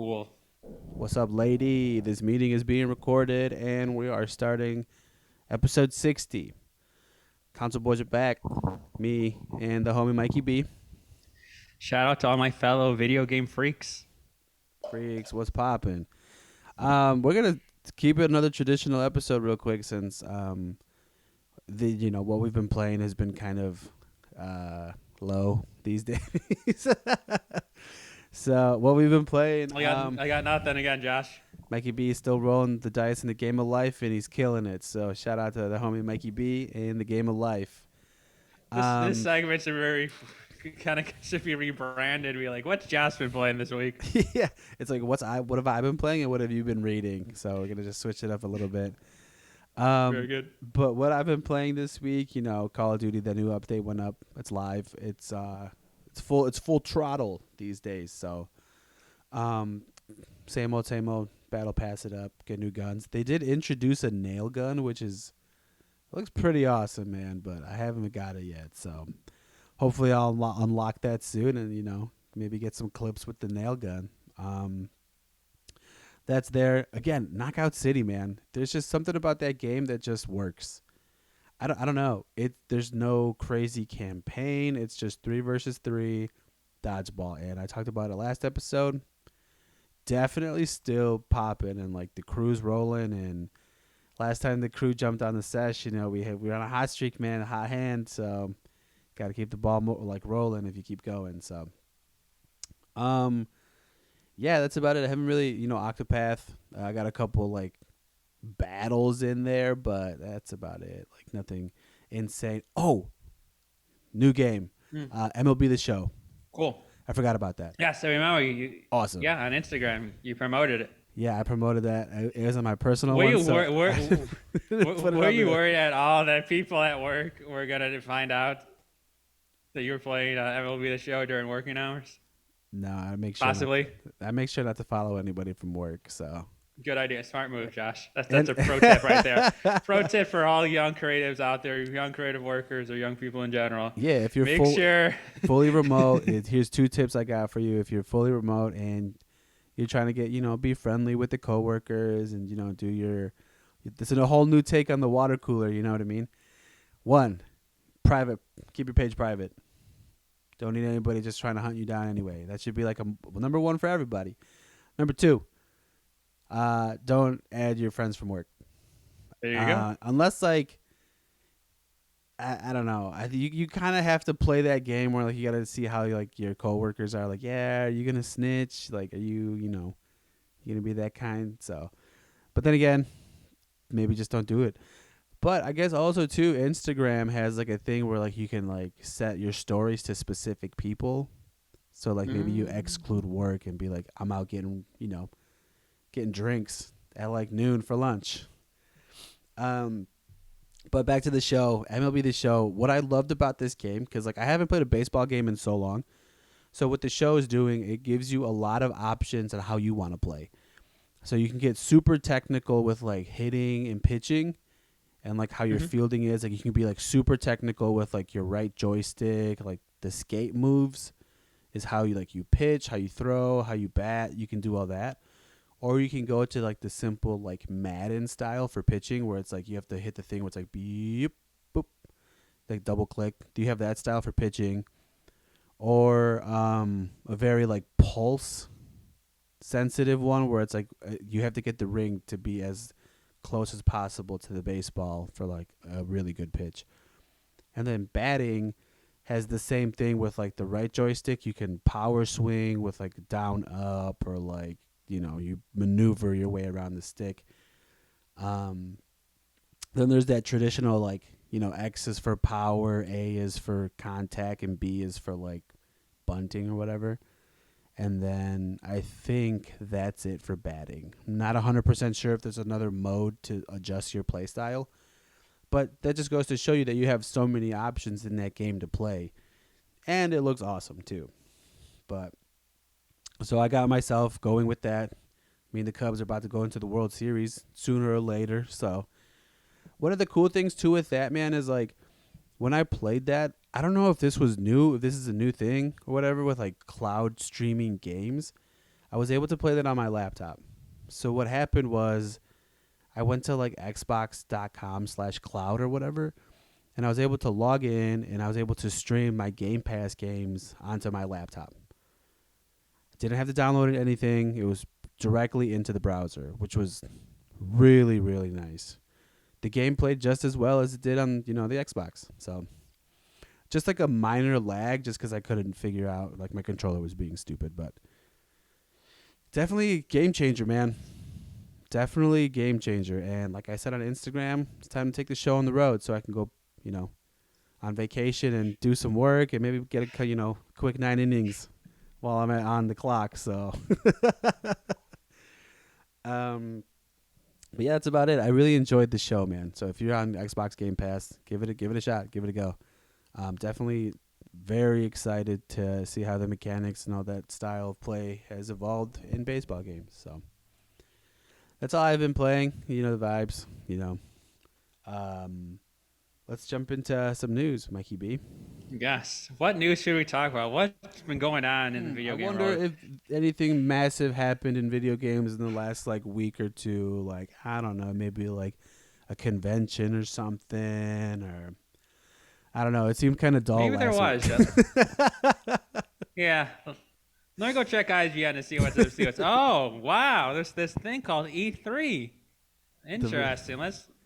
Cool. What's up, lady? This meeting is being recorded, and we are starting episode 60. Console boys are back. Me and the homie Mikey B. Shout out to all my fellow video game freaks. Freaks, what's poppin'? We're gonna keep it another traditional episode real quick since the what we've been playing has been kind of low these days. So what we've been playing, I got nothing again, Josh. Mikey B is still rolling the dice in the game of life, and he's killing it. So shout out to the homie Mikey B in the game of life. This segment should very kind of should be rebranded. Be like, what's Josh been playing this week? Yeah, it's like what have I been playing, and what have you been reading? So we're gonna just switch it up a little bit. Very good. But what I've been playing this week, Call of Duty, the new update went up. It's live. It's full throttle these days. So, same old battle pass it up, get new guns. They did introduce a nail gun, which looks pretty awesome, man. But I haven't got it yet. So hopefully I'll unlock that soon, and maybe get some clips with the nail gun. That's there again. Knockout City, man. There's just something about that game that just works. I don't know. There's no crazy campaign. It's just 3 versus 3 dodgeball, and I talked about it last episode. Definitely still popping, and like the crew's rolling. And last time the crew jumped on the sesh, we were on a hot streak, man, a hot hand. So got to keep the ball rolling if you keep going. So, yeah, that's about it. I haven't really, Octopath. I got a couple like battles in there, but that's about it. Like nothing insane. Oh, new game, MLB The Show. Cool. I forgot about that. Yeah. So remember, you Awesome. Yeah, on Instagram you promoted it. Yeah, I promoted that. It was on my personal Were one. you so were you worried at all that people at work were gonna find out that you were playing MLB The Show during working hours? No, I make sure. Possibly. I make sure not to follow anybody from work. So Good idea. Smart move, Josh. That's a pro tip right there. Pro tip for all young creatives out there, young creative workers, or young people in general. yeah, if you're Make sure. fully remote, here's 2 tips I got for you. If you're fully remote and you're trying to get, be friendly with the coworkers and do this is a whole new take on the water cooler. You know what I mean? 1, private. Keep your page private. Don't need anybody just trying to hunt you down anyway. That should be like number 1 for everybody. Number 2, don't add your friends from work. There you go. Unless like, I don't know. You kind of have to play that game where like you got to see how like your coworkers are. Like, yeah, are you gonna snitch? Like, are you you gonna be that kind? So, but then again, maybe just don't do it. But I guess also too, Instagram has like a thing where like you can like set your stories to specific people. So like maybe you exclude work and be like, I'm out getting getting drinks at like noon for lunch. But back to the show, MLB The Show. What I loved about this game, because like I haven't played a baseball game in so long. So what the show is doing, it gives you a lot of options on how you want to play. So you can get super technical with like hitting and pitching and like how your fielding is. Like you can be like super technical with like your right joystick, like the skate moves is how you pitch, how you throw, how you bat. You can do all that. Or you can go to like the simple like Madden style for pitching where it's like you have to hit the thing where it's like beep, boop, like double click. Do you have that style for pitching? Or a very like pulse sensitive one where it's like you have to get the ring to be as close as possible to the baseball for like a really good pitch. And then batting has the same thing with like the right joystick. You can power swing with like down up or like you maneuver your way around the stick. Then there's that traditional like X is for power, A is for contact, and B is for like bunting or whatever. And then I think that's it for batting. I'm not 100% sure if there's another mode to adjust your play style. But that just goes to show you that you have so many options in that game to play. And it looks awesome too. But so I got myself going with that. Me and the Cubs are about to go into the World Series sooner or later. So one of the cool things too with that, man, is like when I played that, I don't know if this was new, if this is a new thing or whatever with like cloud streaming games. I was able to play that on my laptop. So what happened was I went to like xbox.com/cloud or whatever, and I was able to log in and I was able to stream my Game Pass games onto my laptop. Didn't have to download anything. It was directly into the browser, which was really, really nice. The game played just as well as it did on, the Xbox. So just like a minor lag just because I couldn't figure out, like my controller was being stupid. But definitely game changer, man. Definitely game changer. And like I said on Instagram, it's time to take the show on the road so I can go, on vacation and do some work and maybe get a, quick 9 innings while I'm on the clock. So, but yeah, that's about it. I really enjoyed the show, man. So if you're on Xbox Game Pass, give it a shot, give it a go. Definitely very excited to see how the mechanics and all that style of play has evolved in baseball games. So that's all I've been playing. You know the vibes. Let's jump into some news, Mikey B. Yes. What news should we talk about? What's been going on in the video game world? I wonder if anything massive happened in video games in the last week or two. Like, I don't know, maybe like a convention or something, or I don't know. It seemed kind of dull. Maybe there was. Yeah. Let me go check IGN to see what's. Oh wow! There's this thing called E3. Interesting.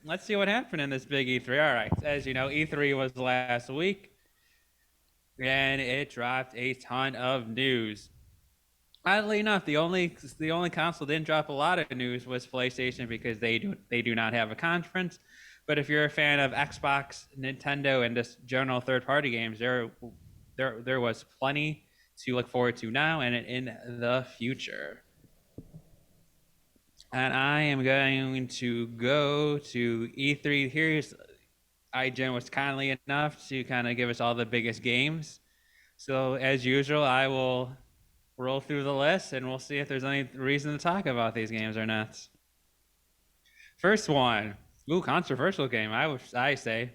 Let's see what happened in this big E3. All right. As you know, E3 was last week, and it dropped a ton of news. Oddly enough, the only console didn't drop a lot of news was PlayStation because they do not have a conference. But if you're a fan of Xbox, Nintendo, and just general third-party games, there was plenty to look forward to now and in the future. And I am going to go to E3. Here's IGN was kindly enough to kind of give us all the biggest games. So as usual, I will roll through the list and we'll see if there's any reason to talk about these games or not. First one, controversial game. I say,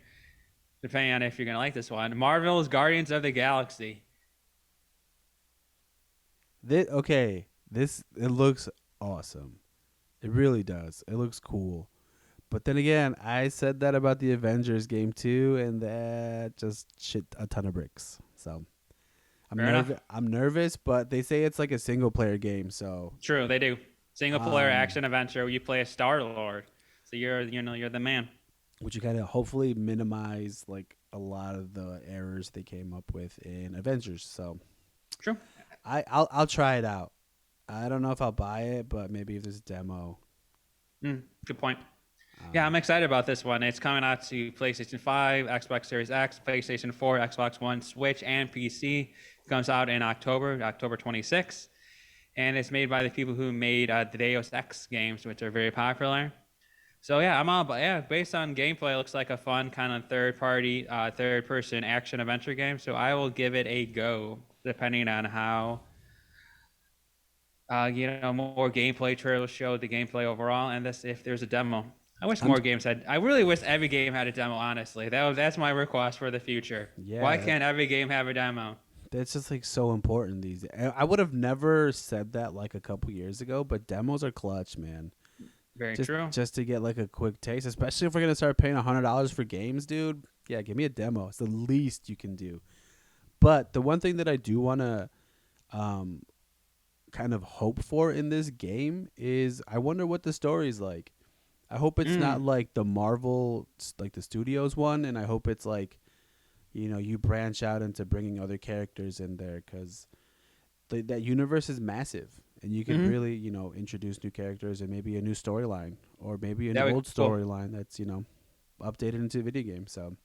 depending on if you're gonna like this one, Marvel's Guardians of the Galaxy. It looks awesome. It really does. It looks cool. But then again, I said that about the Avengers game too, and that just shit a ton of bricks. So I'm nervous, but they say it's like a single player game. So true, they do single player action adventure where you play a Star-Lord. So you're the man. Which you kind of hopefully minimize like a lot of the errors they came up with in Avengers. So true. I'll try it out. I don't know if I'll buy it, but maybe if there's a demo. Good point. Yeah, I'm excited about this one. It's coming out to PlayStation 5, Xbox Series X, PlayStation 4, Xbox One, Switch, and PC. It comes out in October 26th. And it's made by the people who made the Deus Ex games, which are very popular. So yeah, I'm all about. Yeah, based on gameplay, it looks like a fun kind of third-person action adventure game. So I will give it a go, depending on how more gameplay trailers show the gameplay overall, and if there's a demo. I wish more games had. I really wish every game had a demo. Honestly, that's my request for the future. Yeah. Why can't every game have a demo? That's just like so important these days. I would have never said that like a couple years ago, but demos are clutch, man. Very true. Just to get like a quick taste, especially if we're gonna start paying $100 for games, dude. Yeah, give me a demo. It's the least you can do. But the one thing that I do want to kind of hope for in this game is I wonder what the story's like. I hope it's not like the Marvel, like the studios one, and I hope it's like, you branch out into bringing other characters in there because that universe is massive, and you can really, introduce new characters and maybe a new storyline or maybe an old storyline that's, updated into a video game. So.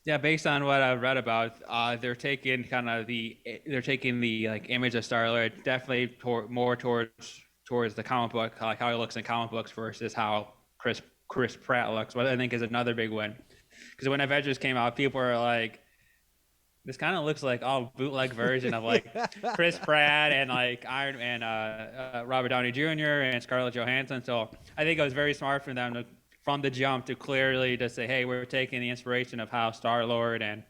Yeah, based on what I've read about, they're taking the like image of Star-Lord definitely more towards the comic book, like how he looks in comic books versus how Chris Pratt looks. What I think is another big win, because when Avengers came out, people were like, "This kind of looks like all bootleg version of like Chris Pratt and like Iron and Robert Downey Jr. and Scarlett Johansson." So I think it was very smart for them to, from the jump, to clearly just say, hey, we're taking the inspiration of how Star-Lord and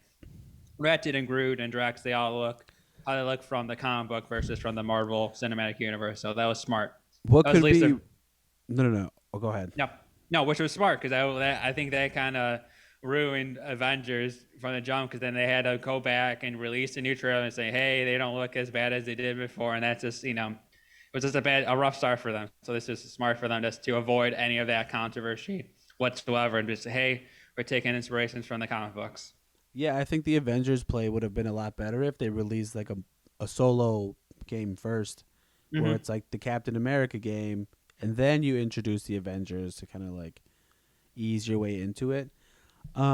Ratchet and Groot and Drax, they all look, how they look from the comic book versus from the Marvel Cinematic Universe. So that was smart. What That was at could least be? a No. Oh, go ahead. no, no, which was smart because I think that kind of ruined Avengers from the jump because then they had to go back and release a new trailer and say, hey, they don't look as bad as they did before, and that's just it was just a rough start for them. So this is smart for them just to avoid any of that controversy whatsoever and just say, hey, we're taking inspirations from the comic books. Yeah, I think the Avengers play would have been a lot better if they released like a solo game first, where Mm-hmm. it's like the Captain America game, and then you introduce the Avengers to kind of like ease your way into it.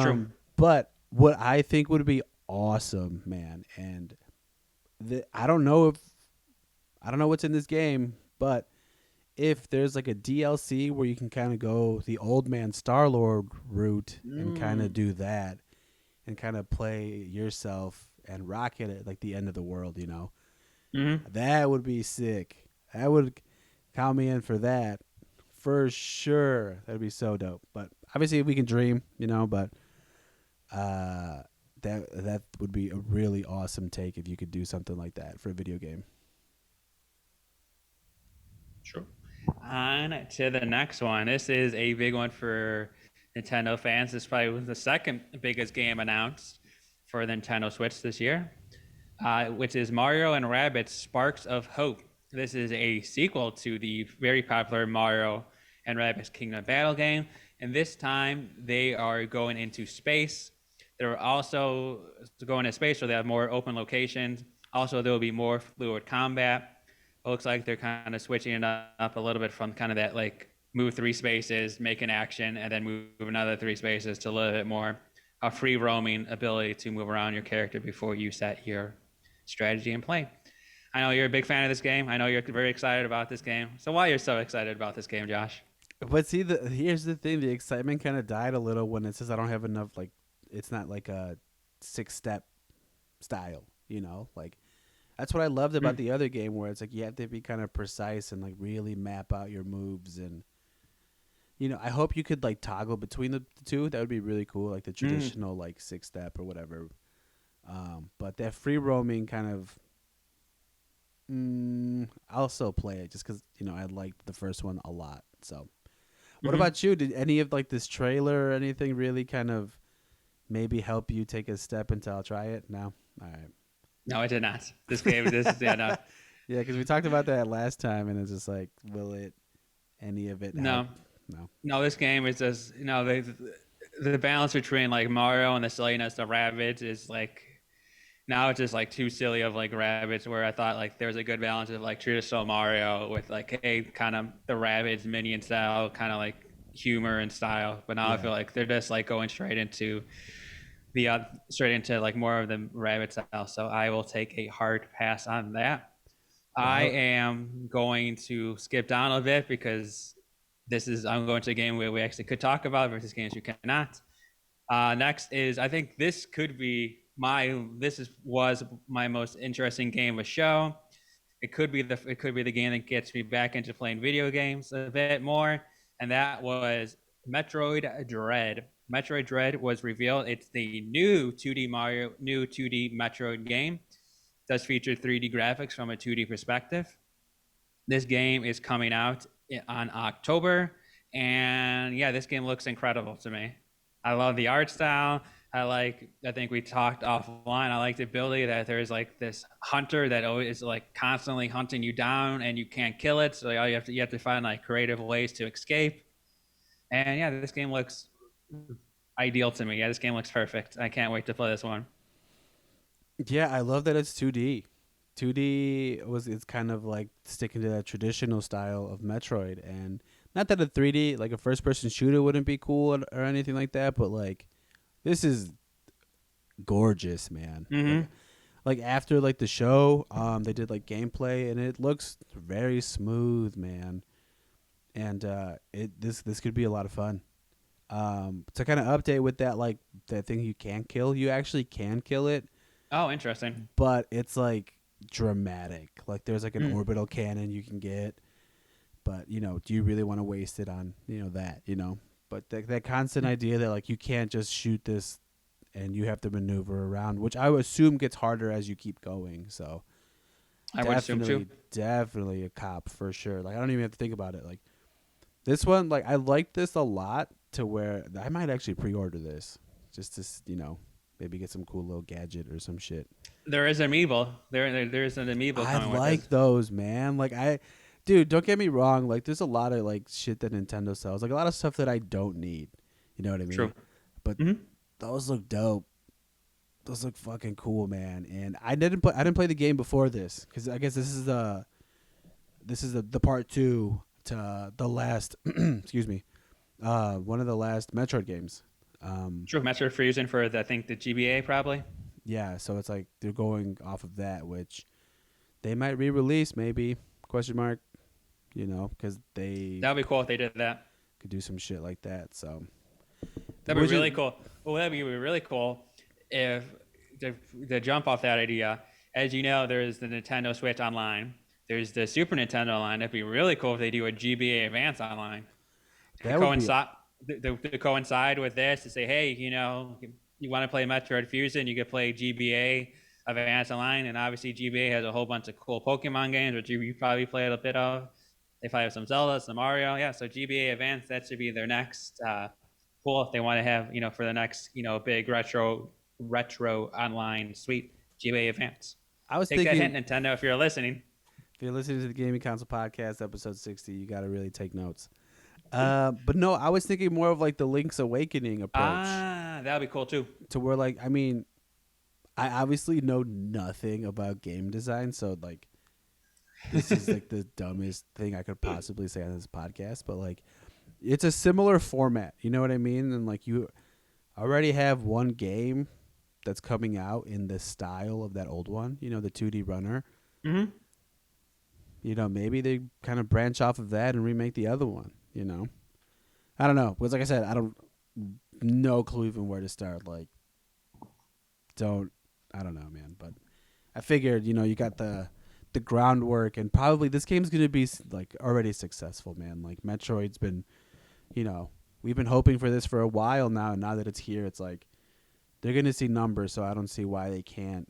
True. But what I think would be awesome, man, and I don't know what's in this game, but if there's like a DLC where you can kind of go the old man Star Lord route and kind of Mm. do that and kind of play yourself and rocket at like the end of the world, Mm-hmm. that would be sick. That would count me in for that for sure. That'd be so dope. But obviously, we can dream, but uh, that would be a really awesome take if you could do something like that for a video game. True. On to the next one. This is a big one for Nintendo fans. This probably was the second biggest game announced for the Nintendo Switch this year, which is Mario and Rabbids Sparks of Hope. This is a sequel to the very popular Mario and Rabbids Kingdom Battle game. And this time they are going into space. They're also going to space, so they have more open locations. Also, there will be more fluid combat. It looks like they're kind of switching it up a little bit from kind of that like move three spaces, make an action, and then move another three spaces to a little bit more a free roaming ability to move around your character before you set your strategy and play. I know you're a big fan of this game. I know you're very excited about this game. So why you're so excited about this game, Josh? But see, here's the thing: the excitement kind of died a little when it says I don't have enough. Like, it's not like a 6-step style, Like, that's what I loved about Mm. the other game, where it's like you have to be kind of precise and like really map out your moves. And I hope you could like toggle between the two. That would be really cool, like the Mm. traditional like 6-step or whatever. But that free roaming kind of, I'll still play it just because I liked the first one a lot. So, what Mm-hmm. about you? Did any of like this trailer or anything really kind of maybe help you take a step into I'll try it? No, all right. No, I did not. This game, this is yeah, no, Yeah, because we talked about that last time, and it's just like, will it any of it help? no, No. no. This game is just the balance between like Mario and the silliness of Rabbids is like now it's just like too silly of like Rabbids where I thought like there was a good balance of like traditional Mario with like hey kind of the Rabbids minion style kind of like humor and style, but now I Yeah. feel like they're just like going the straight into like more of the Rabbid style. So I will take a hard pass on that. I Well, am going to skip down a bit because I'm going to a game where we actually could talk about versus games you cannot. Next is I think this could be was my most interesting game of show. It could be the game that gets me back into playing video games a bit more, and that was Metroid Dread. Metroid Dread was revealed. It's the new 2D Metroid game. It does feature 3D graphics from a 2D perspective. This game is coming out on October, and yeah, this game looks incredible to me. I love the art style. I think we talked offline. I like the ability that there's like this hunter that always is like constantly hunting you down, and you can't kill it. So you have to find like creative ways to escape. And yeah, this game looks ideal to me. Yeah, this game looks perfect. I can't wait to play this one. yeah, I love that it's 2D. 2D it's kind of like sticking to that traditional style of Metroid, and not that a 3D like a first person shooter wouldn't be cool or anything like that, but like this is gorgeous, man. Mm-hmm. Like after like the show, they did like gameplay and it looks very smooth, man. And it this could be a lot of fun. To kind of update with that like that thing you can kill, you actually can kill it, Oh, interesting. but it's like dramatic. Like there's like an Mm. orbital cannon you can get, but do you really want to waste it on that? But that constant idea that like you can't just shoot this and you have to maneuver around, which I would assume gets harder as you keep going. So I would assume too. definitely a cop for sure. Like I don't even have to think about it. Like this one, like I like this a lot to where I might actually pre-order this just to maybe get some cool little gadget or some shit. There is an amiibo. There's an amiibo I coming with like this. those, man. Dude, don't get me wrong. Like there's a lot of like shit that Nintendo sells, like a lot of stuff that I don't need. You know what I mean? True. But Hmm. those look dope. Those look fucking cool, man. And I didn't play the game before this because I guess this is the part two to the last. excuse me. One of the last Metroid games. True. Master Fusion for I think the GBA probably. Yeah, so it's like they're going off of that, which they might re-release, maybe question mark. Because they That would be cool if they did that. could do some shit like that. So That'd which be is really cool. Well, that'd be really cool if the jump off that idea. As you know, there's the Nintendo Switch Online. There's the Super Nintendo Online. It'd be really cool if they do a GBA Advance Online to that would be coincide to coincide with this to say, hey, you want to play Metroid Fusion, you could play GBA Advance Online, and obviously GBA has a whole bunch of cool Pokemon games, which you probably played a bit of. They probably have some Zelda, some Mario, yeah. So GBA Advance, that should be their next cool if they want to have for the next big retro online suite GBA Advance. I was Take that thinking, hint, Nintendo, if you're listening. if you're listening to the Gaming Council podcast, episode 60, you got to really take notes. But no, I was thinking more of like the Link's Awakening approach That'd be cool too. to where like, I mean, I obviously know nothing about game design, so like this is like the dumbest thing I could possibly say on this podcast, but like it's a similar format, you know what I mean? And like you already have one game that's coming out in the style of that old one, the 2D runner. Mm-hmm. Maybe they kind of branch off of that and remake the other one, I don't know. Because like I said, I don't no clue even where to start. Like I don't know, man, but I figured, you got the groundwork and probably this game's going to be like already successful, man. Like Metroid's been, we've been hoping for this for a while now, and now that it's here, it's like they're going to see numbers, so I don't see why they can't,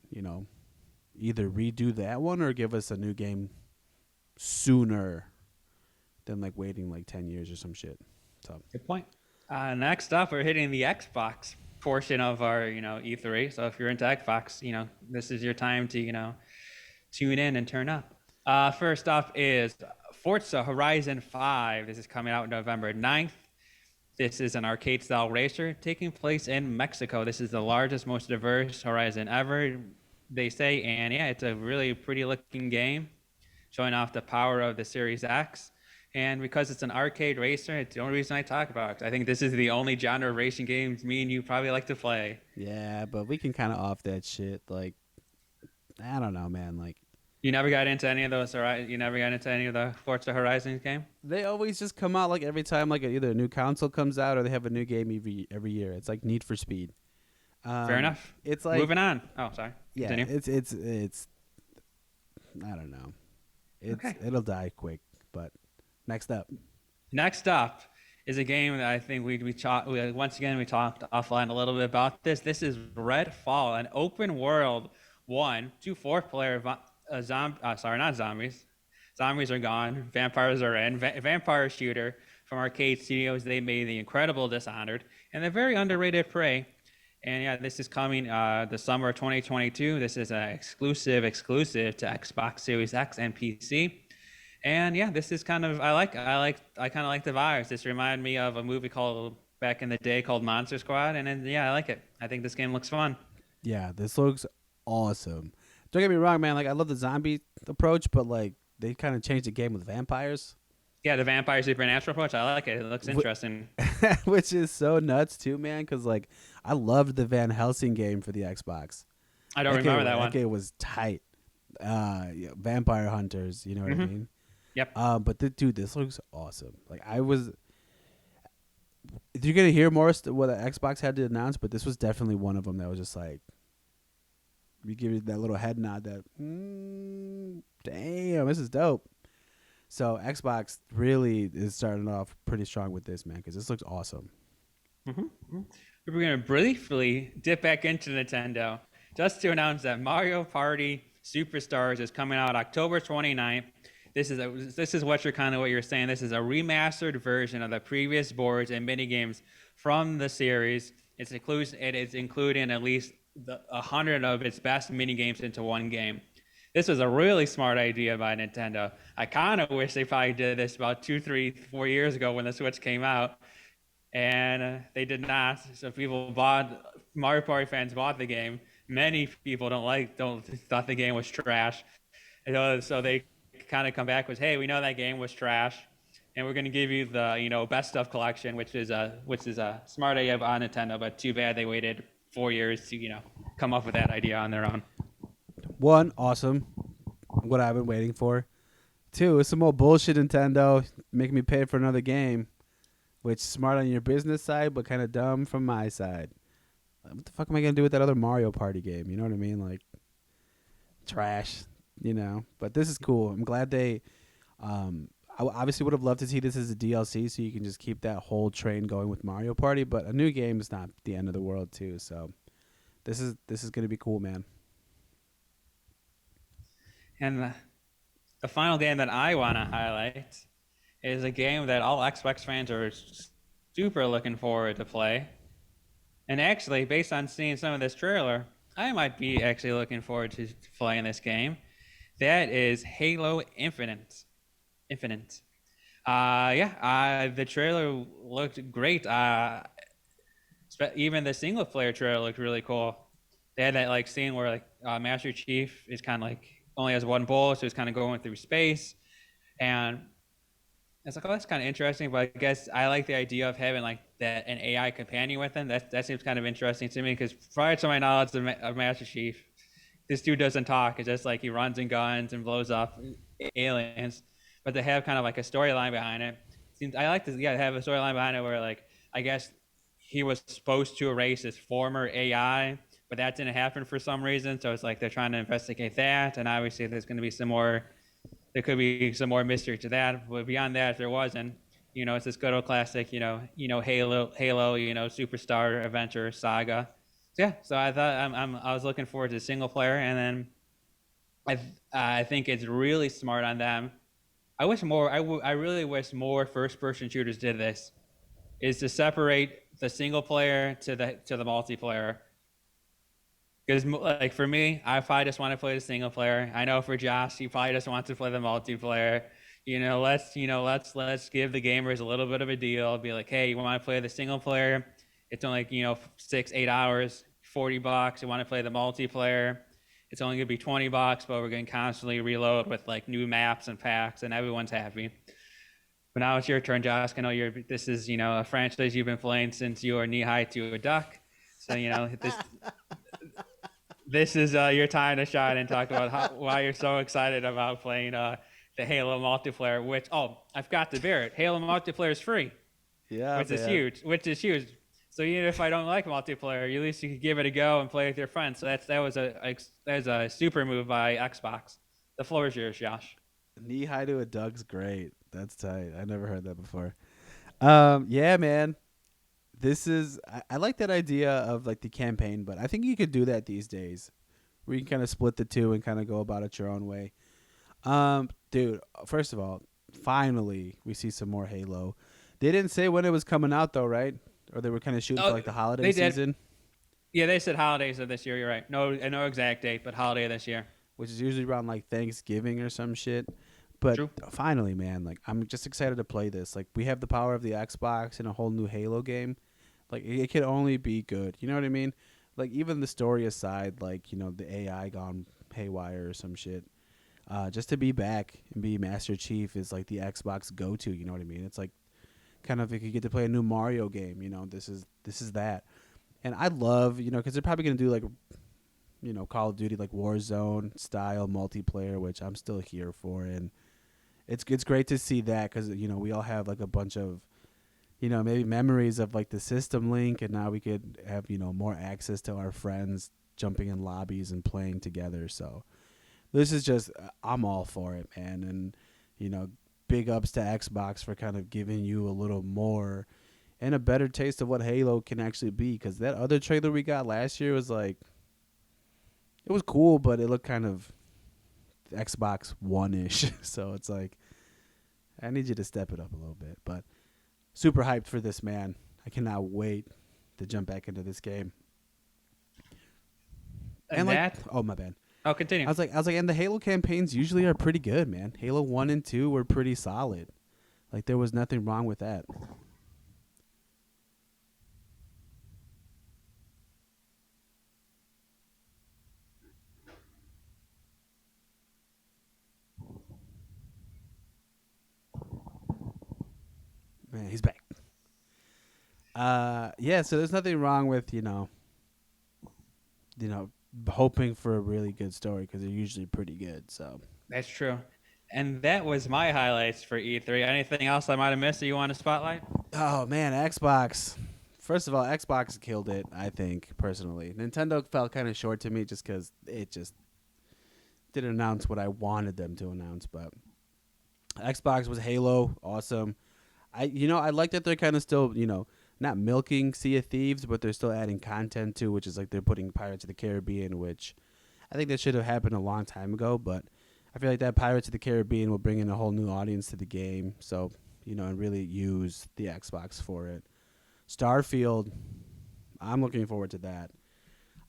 either redo that one or give us a new game sooner than like waiting like 10 years or some shit. So Good point. Next up, we're hitting the Xbox portion of our, E3. So if you're into Xbox, this is your time to, tune in and turn up. First up is Forza Horizon 5. This is coming out November 9th. This is an arcade-style racer taking place in Mexico. This is the largest, most diverse Horizon ever, they say. And yeah, it's a really pretty-looking game, showing off the power of the Series X. And because it's an arcade racer, it's the only reason I talk about it. I think this is the only genre of racing games me and you probably like to play. yeah, but we can kind of off that shit. Like, I don't know, man. Like, You never got into any of those, you never got into any of the Forza Horizon game? they always just come out like every time like either a new console comes out or they have a new game every year. It's like Need for Speed. Fair enough. It's like Moving on. Oh, sorry. yeah, Continue. it's I don't know. Okay. It'll die quick. But next up, Next up is a game that I think once again we talked offline a little bit about this. This is Redfall, an open world 1 to 4 player not zombies. Zombies are gone. Vampires are in. Vampire shooter from Arcade Studios. They made the incredible Dishonored and the very underrated Prey. And yeah, this is coming the summer of 2022. This is an exclusive to Xbox Series X and PC. And yeah, this is kind of I kind of like the vibes. This reminded me of a movie called back in the day called Monster Squad, and then, yeah, I like it. I think this game looks fun. yeah, this looks awesome. Don't get me wrong, man. Like I love the zombie approach, but like they kind of changed the game with vampires, Yeah, the vampire supernatural approach. I like it. It looks interesting. which is so nuts too, man. Because like I loved the Van Helsing game for the Xbox. I don't remember that one. That game was tight. Vampire hunters, you know what I mean? Yep. But dude, this looks awesome. Like you're gonna hear more what Xbox had to announce, but this was definitely one of them that was just like, we give you that little head nod that, damn, this is dope. So Xbox really is starting off pretty strong with this, man, because this looks awesome. we're going to briefly dip back into Nintendo just to announce that Mario Party Superstars is coming out October 29th. This is what you're saying. This is a remastered version of the previous boards and mini games from the series. It is including at least 100 of its best mini games into one game. This was a really smart idea by Nintendo. I kind of wish they probably did this about 2, 3, 4 years ago when the Switch came out, and they did not. So Mario Party fans bought the game. Many people don't thought the game was trash. So they kind of come back with, hey, we know that game was trash, and we're going to give you the best stuff collection, which is a smart idea on Nintendo. But too bad they waited 4 years to come up with that idea on their own. One, awesome. What I've been waiting for. Two, it's some more bullshit, Nintendo, making me pay for another game. Which smart on your business side, but kind of dumb from my side. What the fuck am I gonna do with that other Mario Party game? You know what I mean? Like trash, But this is cool. I'm glad they. I obviously would have loved to see this as a DLC, so you can just keep that whole train going with Mario Party. But a new game is not the end of the world, too. So this is gonna be cool, man. And the final game that I want to highlight is a game that all Xbox fans are super looking forward to play. And actually, based on seeing some of this trailer, I might be actually looking forward to playing this game. That is Halo Infinite. Infinite. The trailer looked great. Even the single player trailer looked really cool. They had that scene where Master Chief is kind of only has one bullet, so he's kind of going through space, and it's oh, that's kind of interesting. But I guess I like the idea of having an AI companion with him. That seems kind of interesting to me because prior to my knowledge of Master Chief, this dude doesn't talk. It's just he runs and guns and blows up aliens. But to have kind of a storyline behind it, I like to have a storyline behind it where I guess he was supposed to erase his former AI, but that didn't happen for some reason. So it's they're trying to investigate that, and obviously there's going to be there could be some more mystery to that. But beyond that, if there wasn't, it's this good old classic, Halo, superstar adventure saga. So yeah, so I thought I was looking forward to single player, and then I think it's really smart on them. I really wish more first person shooters did this, is to separate the single player to the multiplayer. Because for me, I probably just want to play the single player. I know for Josh, he probably just wants to play the multiplayer. Let's give the gamers a little bit of a deal. Be like, hey, you want to play the single player? It's only 6-8 hours, $40. You want to play the multiplayer? It's only gonna be $20, but we're gonna constantly reload with new maps and packs, and everyone's happy. But now it's your turn, Josh. I know this is a franchise you've been playing since you were knee high to a duck. So this is your time to shine and talk about why you're so excited about playing the Halo multiplayer. Which I've got to bear it. Halo multiplayer is free, Yeah, which is huge. So even if I don't like multiplayer, at least you could give it a go and play with your friends. So that was a super move by Xbox. The floor is yours, Josh. Knee high to a duck's great. That's tight. I never heard that before. Yeah, man. I like that idea of the campaign, but I think you could do that these days, where you can kind of split the two and kind of go about it your own way. Dude, first of all, finally we see some more Halo. They didn't say when it was coming out though, right? Or they were kind of shooting for the holiday season. Yeah, they said holidays of this year. You're right. No exact date, but holiday this year, which is usually around Thanksgiving or some shit. But True. Finally, man, I'm just excited to play this. We have the power of the Xbox and a whole new Halo game. It could only be good. You know what I mean? Even the story aside, the AI gone haywire or some shit. Just to be back and be Master Chief is the Xbox go-to. You know what I mean? It's kind of if you get to play a new Mario game. This is that. And I love because they're probably gonna do Call of Duty Warzone style multiplayer, which I'm still here for, and it's great to see that because we all have a bunch of maybe memories of the system link, and now we could have more access to our friends jumping in lobbies and playing together. So this is just I'm all for it, man. And big ups to Xbox for kind of giving you a little more and a better taste of what Halo can actually be. Because that other trailer we got last year was like, it was cool, but it looked kind of Xbox One ish. So it's like, I need you to step it up a little bit. But super hyped for this, man. I cannot wait to jump back into this game. And like, that. oh my bad. Oh, continue. I was like, and the Halo campaigns usually are pretty good, man. Halo 1 and 2 were pretty solid. Like, there was nothing wrong with that. Man, he's back. Yeah, so there's nothing wrong with, hoping for a really good story because they're usually pretty good. So That's true. And that was my highlights for E3. Anything else I might have missed that you want to spotlight? oh man, Xbox. First of all, Xbox killed it, I think, personally. Nintendo fell kind of short to me just because it just didn't announce what I wanted them to announce. But Xbox was Halo, awesome. I like that they're kind of still, not milking Sea of Thieves, but they're still adding content to, which is like they're putting Pirates of the Caribbean, which I think that should have happened a long time ago. But I feel like that Pirates of the Caribbean will bring in a whole new audience to the game. So, and really use the Xbox for it. Starfield, I'm looking forward to that.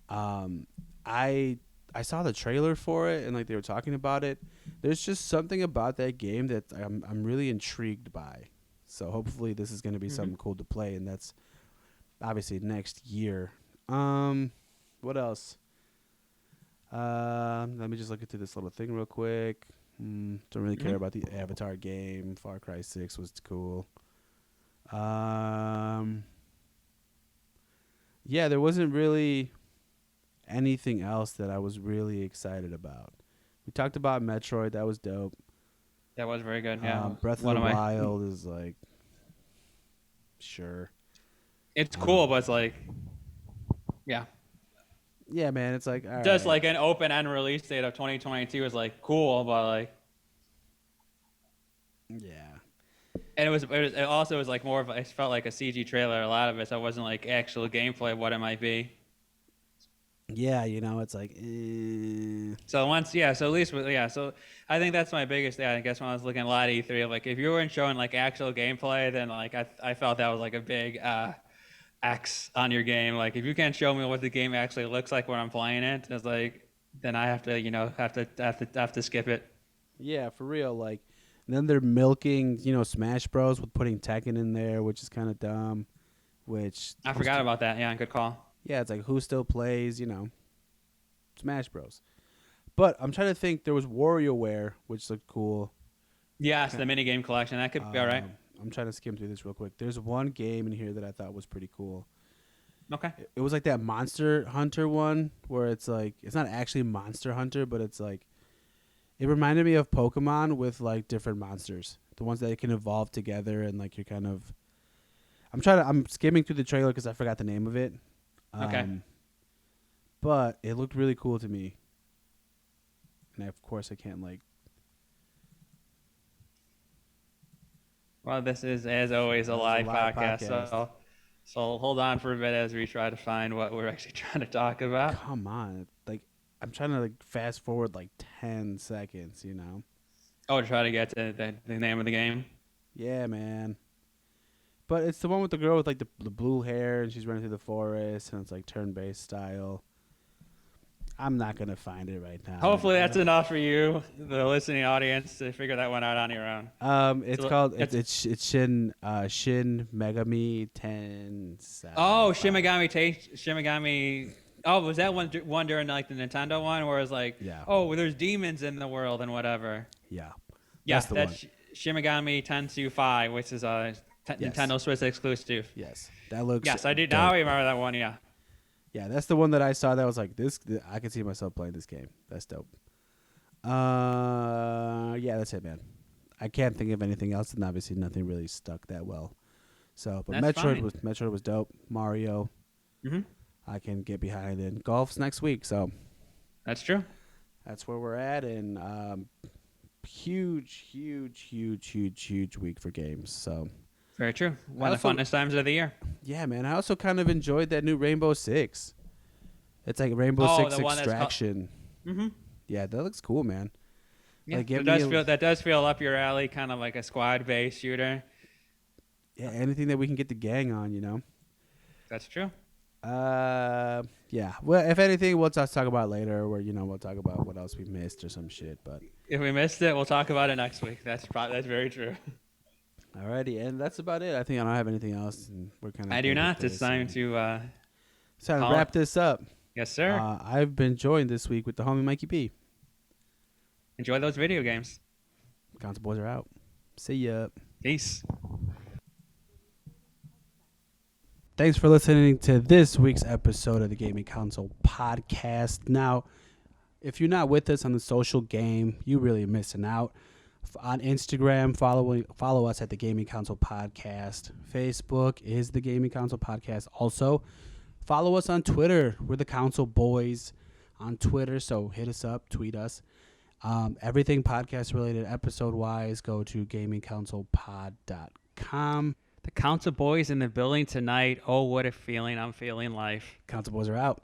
I saw the trailer for it and like they were talking about it. There's just something about that game that I'm really intrigued by. So hopefully this is going to be something cool to play, and that's obviously next year. What else? Let me just look into this little thing real quick. Don't really care about the Avatar game. Far Cry 6 was cool. Yeah, there wasn't really anything else that I was really excited about. We talked about Metroid. That was dope. That was very good. Yeah. Breath of the Wild is like, sure. It's cool, but it's like, yeah. Yeah, man. It's like, all Just right. like an open end release date of 2022 is like cool, but like, Yeah. and it also was like more of, it felt like a CG trailer, a lot of it, so it wasn't like actual gameplay of what it might be. Yeah, it's like, So so at least so I think that's my biggest thing. I guess when I was looking at a lot of E3, like if you weren't showing like actual gameplay, then like I felt that was like a big X on your game. Like if you can't show me what the game actually looks like when I'm playing it, it's like then I have to have to skip it. yeah, for real. Like, and then they're milking, Smash Bros. With putting Tekken in there, which is kind of dumb. Which I forgot about that. Yeah, good call. yeah, it's like who still plays, Smash Bros. But I'm trying to think. There was WarioWare, which looked cool. Yes, the minigame collection. That could be all right. I'm trying to skim through this real quick. There's one game in here that I thought was pretty cool. Okay. It was like that Monster Hunter one where it's like it's not actually Monster Hunter, but it's like it reminded me of Pokemon with like different monsters, the ones that can evolve together and like you're kind of. I'm skimming through the trailer because I forgot the name of it. Okay. But it looked really cool to me, and of course I can't like. Well, this is as always a live podcast, podcast. so hold on for a bit as we try to find what we're actually trying to talk about. Come on, like I'm trying to like fast forward like 10 seconds, Oh, to try to get to the name of the game. Yeah, man. But it's the one with the girl with like the blue hair and she's running through the forest and it's like turn-based style. I'm not gonna find it right now. Hopefully that's enough for you, the listening audience, to figure that one out on your own. It's So called it's Shin Megami Tensei. Oh, Shimigami. Oh, was that one during like the Nintendo one where it's like, Yeah. oh, there's demons in the world and whatever. Yeah. Yeah, That's the that's one. Shimigami Tensei 5, which is a Yes. Nintendo Switch exclusive. Yes. That looks Yes, I did. dope. Now I remember that one. Yeah. Yeah, that's the one that I saw that was like this I could see myself playing this game. That's dope. Yeah, that's it, man. I can't think of anything else, and obviously nothing really stuck that well. So, but That's fine. Metroid was dope. Mario, Mhm. I can get behind it. Golf's next week, so That's true. that's where we're at. And huge week for games. So Very true. One of the also- funnest times of the year. Yeah, man. I also kind of enjoyed that new Rainbow Six. It's like Rainbow Oh, Six the one that's called- Extraction. Mm-hmm. Yeah, that looks cool, man. Yeah, Like, give that does feel up your alley, kind of like a squad-based shooter. Yeah, anything that we can get the gang on, you know. That's true. Yeah. Well, if anything, we'll just talk about it later, where we'll talk about what else we missed or some shit. But If we missed it, we'll talk about it next week. That's very true. alrighty, and that's about it. I think I don't have anything else, and we're kind of. I do not. It's time to. It's time to call wrap this up. Yes, sir. I've been joined this week with the homie Mikey P. Enjoy those video games. Console boys are out. See ya. Peace. Thanks for listening to this week's episode of the Gaming Console Podcast. Now, if you're not with us on the social game, you really are missing out. On Instagram, follow us at the Gaming Console Podcast. Facebook is the Gaming Console Podcast. Also, follow us on Twitter. We're the Console Boys on Twitter, so hit us up, tweet us. Everything podcast related, episode wise, go to gamingconsolepod.com. The Council Boys in the building tonight. Oh, what a feeling. I'm feeling life. Console Boys are out.